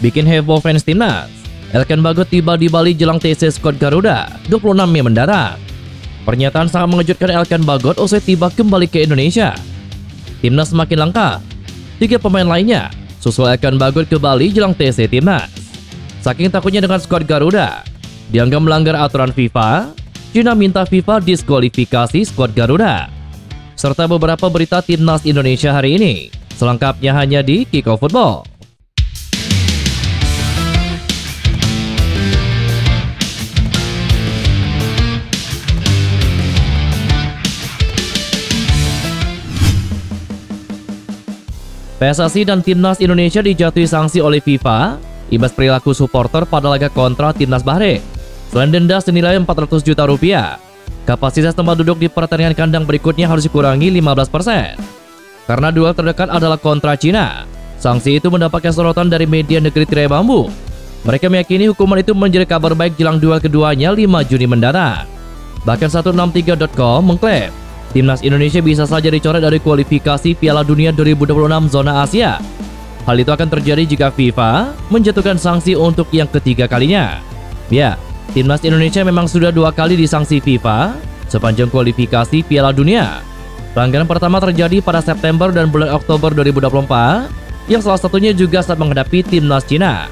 Bikin heboh fans timnas. Elkan Bagot tiba di Bali jelang TC skuad Garuda 26 Mei mendatang. Pernyataan sangat mengejutkan Elkan Bagot usai tiba kembali ke Indonesia. Timnas semakin lengkap. 3 pemain lainnya susul Elkan Bagot ke Bali jelang TC timnas. Saking takutnya dengan skuad Garuda, dianggap melanggar aturan FIFA, Cina minta FIFA diskualifikasi skuad Garuda. Serta beberapa berita timnas Indonesia hari ini. Selengkapnya hanya di Kickoff Football. PSSI dan Timnas Indonesia dijatuhi sanksi oleh FIFA imbas perilaku supporter pada laga kontra Timnas Bahrain. Selain denda senilai 400 juta rupiah, kapasitas tempat duduk di pertandingan kandang berikutnya harus dikurangi 15%. Karena duel terdekat adalah kontra Cina, sanksi itu mendapatkan sorotan dari media negeri tirai bambu. Mereka meyakini hukuman itu menjadi kabar baik jelang duel keduanya 5 Juni mendatang. Bahkan 163.com mengklaim Timnas Indonesia bisa saja dicoret dari kualifikasi Piala Dunia 2026 zona Asia. Hal itu akan terjadi jika FIFA menjatuhkan sanksi untuk yang ketiga kalinya. Ya, Timnas Indonesia memang sudah 2 kali disanksi FIFA sepanjang kualifikasi Piala Dunia. Pelanggaran pertama terjadi pada September dan bulan Oktober 2024, yang salah satunya juga saat menghadapi Timnas Cina.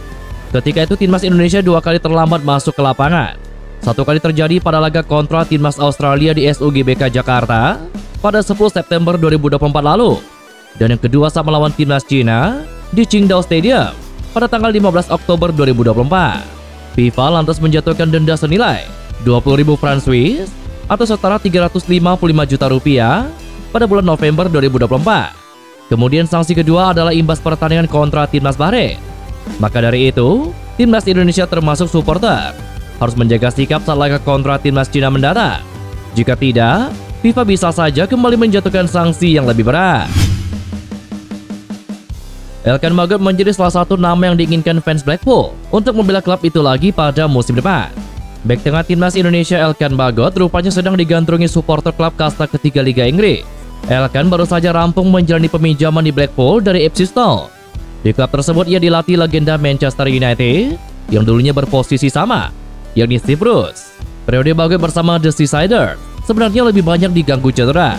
Ketika itu Timnas Indonesia 2 kali terlambat masuk ke lapangan. 1 kali terjadi pada laga kontra Timnas Australia di SUGBK Jakarta pada 10 September 2024 lalu. Dan yang kedua saat melawan Timnas Cina di Qingdao Stadium pada tanggal 15 Oktober 2024. FIFA lantas menjatuhkan denda senilai 20.000 franc Swiss atau setara 355 juta rupiah pada bulan November 2024. Kemudian sanksi kedua adalah imbas pertandingan kontra Timnas Bahrain. Maka dari itu, Timnas Indonesia termasuk supporter harus menjaga sikap saat laga kontra Timnas Cina mendatang. Jika tidak, FIFA bisa saja kembali menjatuhkan sanksi yang lebih berat. Elkan Bagot menjadi salah satu nama yang diinginkan fans Blackpool untuk membela klub itu lagi pada musim depan. Bek tengah Timnas Indonesia Elkan Bagot rupanya sedang digandrungi supporter klub kasta ketiga Liga Inggris. Elkan baru saja rampung menjalani peminjaman di Blackpool dari Ipswich Town. Di klub tersebut ia dilatih legenda Manchester United yang dulunya berposisi sama, yakni Steve Bruce. Periode Bagot bersama The Seasiders sebenarnya lebih banyak diganggu cedera.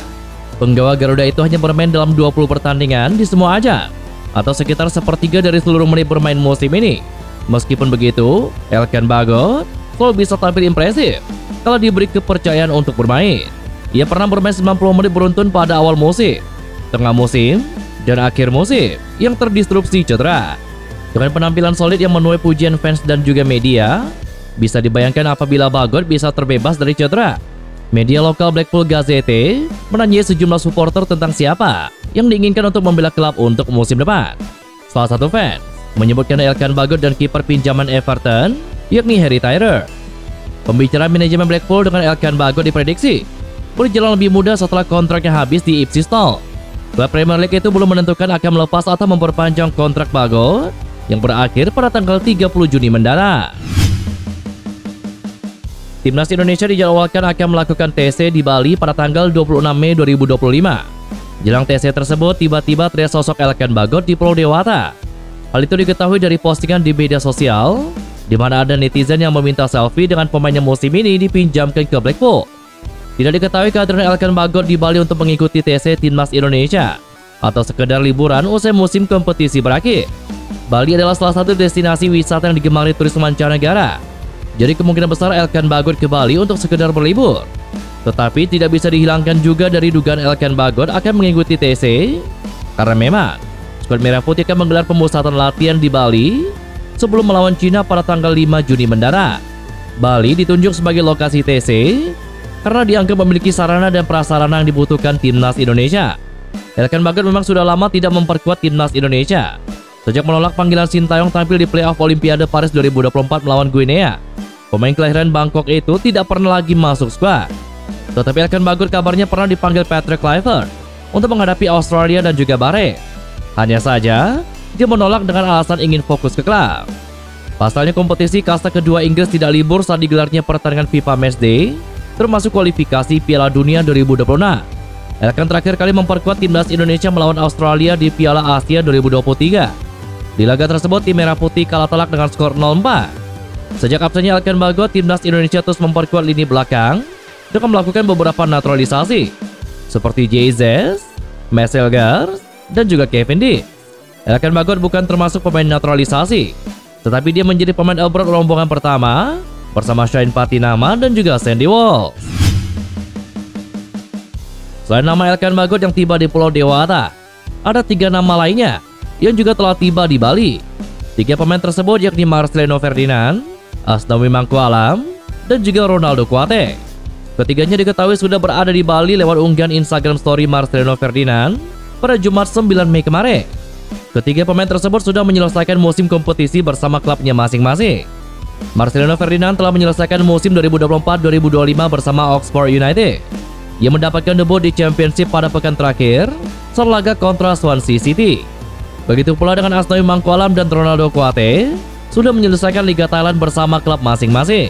Penggawa Garuda itu hanya bermain dalam 20 pertandingan di semua ajang, atau sekitar sepertiga dari seluruh menit bermain musim ini. Meskipun begitu, Elkan Bagot selalu bisa tampil impresif kalau diberi kepercayaan untuk bermain. Ia pernah bermain 90 menit beruntun pada awal musim, tengah musim, dan akhir musim yang terdisrupsi cedera. Dengan penampilan solid yang menuai pujian fans dan juga media, bisa dibayangkan apabila Bagot bisa terbebas dari cedera. Media lokal Blackpool Gazette menanyai sejumlah supporter tentang siapa yang diinginkan untuk membela klub untuk musim depan. Salah satu fans menyebutkan Elkan Bagot dan kiper pinjaman Everton, yakni Harry Tyrer. Pembicaraan manajemen Blackpool dengan Elkan Bagot diprediksi berjalan lebih mudah setelah kontraknya habis di Ipswich Town. Klub Premier League itu belum menentukan akan melepas atau memperpanjang kontrak Bagot yang berakhir pada tanggal 30 Juni mendatang. Timnas Indonesia dijadwalkan akan melakukan TC di Bali pada tanggal 26 Mei 2025. Jelang TC tersebut, tiba-tiba terlihat sosok Elkan Bagot di Pulau Dewata. Hal itu diketahui dari postingan di media sosial, di mana ada netizen yang meminta selfie dengan pemain yang musim ini dipinjamkan ke Blackpool. Tidak diketahui kehadiran Elkan Bagot di Bali untuk mengikuti TC Timnas Indonesia, atau sekedar liburan usai musim kompetisi berakhir. Bali adalah salah satu destinasi wisata yang digemari turis mancanegara. Jadi kemungkinan besar Elkan Bagot ke Bali untuk sekedar berlibur. Tetapi tidak bisa dihilangkan juga dari dugaan Elkan Bagot akan mengikuti TC, karena memang skuad Merah Putih akan menggelar pemusatan latihan di Bali sebelum melawan Cina pada tanggal 5 Juni mendatang. Bali ditunjuk sebagai lokasi TC karena dianggap memiliki sarana dan prasarana yang dibutuhkan Timnas Indonesia. Elkan Bagot memang sudah lama tidak memperkuat Timnas Indonesia sejak menolak panggilan Sintayong tampil di playoff Olimpiade Paris 2024 melawan Guinea. Pemain kelahiran Bangkok itu tidak pernah lagi masuk skuad. Tetapi Elkan Bagot kabarnya pernah dipanggil Patrick Kluivert untuk menghadapi Australia dan juga Bahrain. Hanya saja, dia menolak dengan alasan ingin fokus ke klub. Pasalnya kompetisi kasta kedua Inggris tidak libur saat digelarnya pertandingan FIFA Matchday, termasuk kualifikasi Piala Dunia 2026. Elkan terakhir kali memperkuat timnas Indonesia melawan Australia di Piala Asia 2023. Di laga tersebut, tim Merah Putih kalah telak dengan skor 0-4. Sejak absennya Elkan Bagot, timnas Indonesia terus memperkuat lini belakang dengan melakukan beberapa naturalisasi seperti Jesus, Marcel Gars, dan juga Kevin Dix. Elkan Bagot bukan termasuk pemain naturalisasi, tetapi dia menjadi pemain abroad rombongan pertama bersama Shane Patinama dan juga Sandy Walsh. Selain nama Elkan Bagot yang tiba di Pulau Dewata, ada 3 nama lainnya yang juga telah tiba di Bali. 3 pemain tersebut yakni Marcelino Ferdinand, Asnawi Mangkualam, dan juga Ronaldo Kuate. Ketiganya diketahui sudah berada di Bali lewat unggahan Instagram story Marcelino Ferdinand pada Jumat 9 Mei kemarin. Ketiga pemain tersebut sudah menyelesaikan musim kompetisi bersama klubnya masing-masing. Marcelino Ferdinand telah menyelesaikan musim 2024-2025 bersama Oxford United. Ia mendapatkan debut di Championship pada pekan terakhir saat laga kontra Swansea City. Begitu pula dengan Asnawi Mangkualam dan Ronaldo Kuate sudah menyelesaikan Liga Thailand bersama klub masing-masing.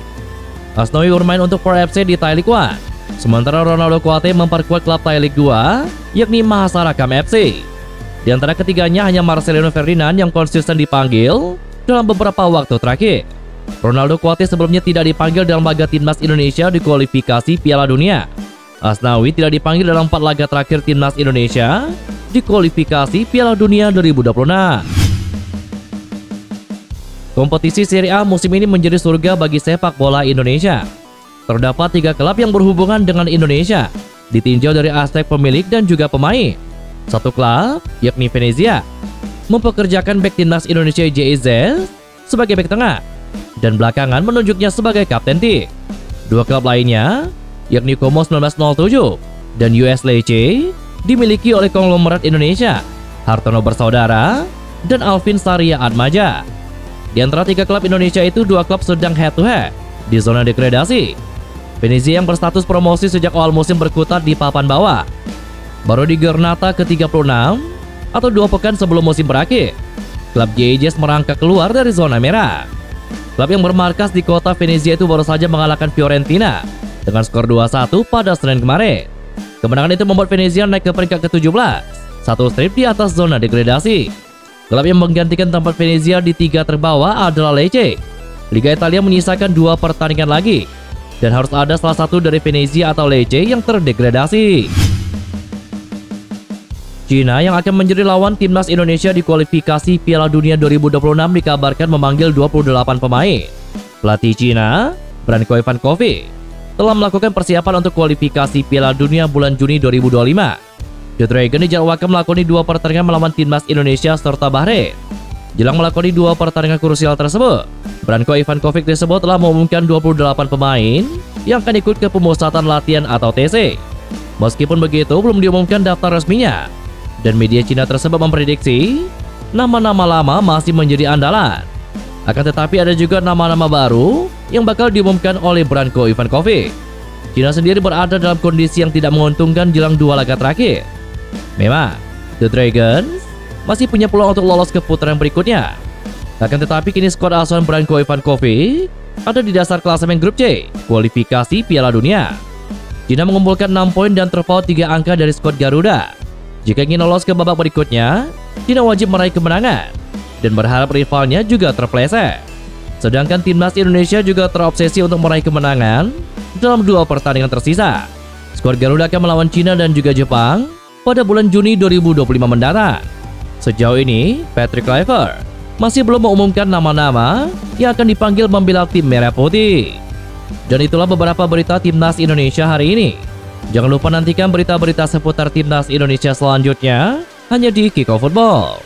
Asnawi bermain untuk Perth FC di Thai League 1, sementara Ronaldo Kuate memperkuat klub Thai League 2 yakni Mahasarakam FC. Di antara ketiganya hanya Marcelino Ferdinand yang konsisten dipanggil dalam beberapa waktu terakhir. Ronaldo Kuate sebelumnya tidak dipanggil dalam laga timnas Indonesia di kualifikasi Piala Dunia. Asnawi tidak dipanggil dalam 4 laga terakhir timnas Indonesia di kualifikasi Piala Dunia 2026. Kompetisi Serie A musim ini menjadi surga bagi sepak bola Indonesia. Terdapat 3 klub yang berhubungan dengan Indonesia, ditinjau dari aspek pemilik dan juga pemain. Satu klub, yakni Venezia, mempekerjakan bek timnas Indonesia JIZ sebagai bek tengah, dan belakangan menunjuknya sebagai kapten tim. 2 klub lainnya, yakni Como 1907 dan US Lecce, dimiliki oleh konglomerat Indonesia, Hartono Bersaudara, dan Alvin Saria Atmaja. Di antara 3 klub Indonesia itu, 2 klub sedang head to head di zona degradasi. Venezia yang berstatus promosi sejak awal musim berkutat di papan bawah. Baru di Giornata ke-36 atau 2 pekan sebelum musim berakhir, klub JIZ merangkak keluar dari zona merah. Klub yang bermarkas di kota Venezia itu baru saja mengalahkan Fiorentina dengan skor 2-1 pada Senin kemarin. Kemenangan itu membuat Venezia naik ke peringkat ke-17, 1 strip di atas zona degradasi. Klub yang menggantikan tempat Venezia di 3 terbawah adalah Lecce. Liga Italia menyisakan 2 pertandingan lagi, dan harus ada salah satu dari Venezia atau Lecce yang terdegradasi. Cina yang akan menjadi lawan timnas Indonesia di kualifikasi Piala Dunia 2026 dikabarkan memanggil 28 pemain. Pelatih Cina, Branko Ivankovic, telah melakukan persiapan untuk kualifikasi Piala Dunia bulan Juni 2025. The Dragon dijadwalkan melakoni 2 pertandingan melawan timnas Indonesia serta Bahrain. Jelang melakoni 2 pertandingan krusial tersebut, Branko Ivankovic disebut telah mengumumkan 28 pemain yang akan ikut ke pemusatan latihan atau TC. Meskipun begitu, belum diumumkan daftar resminya, dan media Cina tersebut memprediksi nama-nama lama masih menjadi andalan. Akan tetapi ada juga nama-nama baru yang bakal diumumkan oleh Branko Ivankovic. Cina sendiri berada dalam kondisi yang tidak menguntungkan jelang 2 laga terakhir. Memang, The Dragons masih punya peluang untuk lolos ke putaran berikutnya. Akan tetapi kini skuad asuhan Branko Ivankovic ada di dasar klasemen grup C, kualifikasi Piala Dunia. Cina mengumpulkan 6 poin dan terpaut 3 angka dari skuad Garuda. Jika ingin lolos ke babak berikutnya, Cina wajib meraih kemenangan dan berharap rivalnya juga terpleset. Sedangkan timnas Indonesia juga terobsesi untuk meraih kemenangan dalam 2 pertandingan tersisa. Skuad Garuda akan melawan Cina dan juga Jepang pada bulan Juni 2025 mendatang. Sejauh ini, Patrick Kluivert masih belum mengumumkan nama-nama yang akan dipanggil membela tim Merah Putih. Dan itulah beberapa berita timnas Indonesia hari ini. Jangan lupa nantikan berita-berita seputar timnas Indonesia selanjutnya hanya di Kickoff Football.